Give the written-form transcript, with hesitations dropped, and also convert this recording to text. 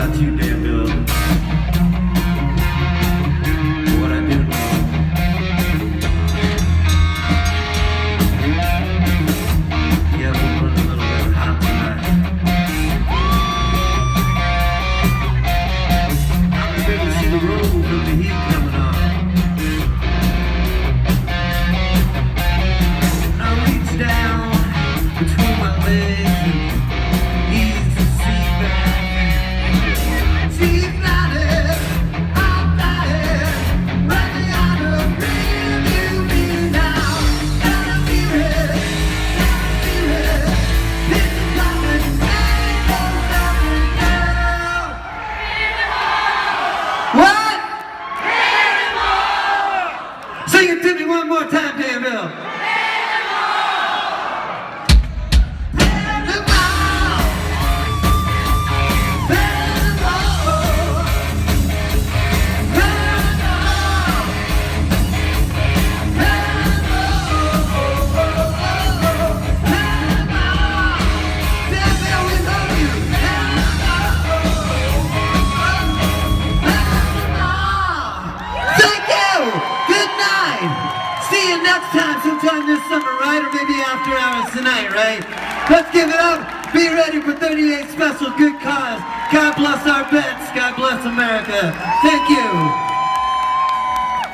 about you, Danville. What I do know, yeah, we're running a little bit hot tonight. I'm able to see the road from the heat coming on. I reach down between my legs and ease the seat back. She's blinded, I'm blinded, running out of rearview mirror now. And I feel it, this is coming, ain't no stopping now. What? Sing it to me one more time, Danville. See you next time, sometime this summer, right? Or maybe after hours tonight, right? Let's give it up. Be ready for 38 special good cause. God bless our vets. God bless America. Thank you.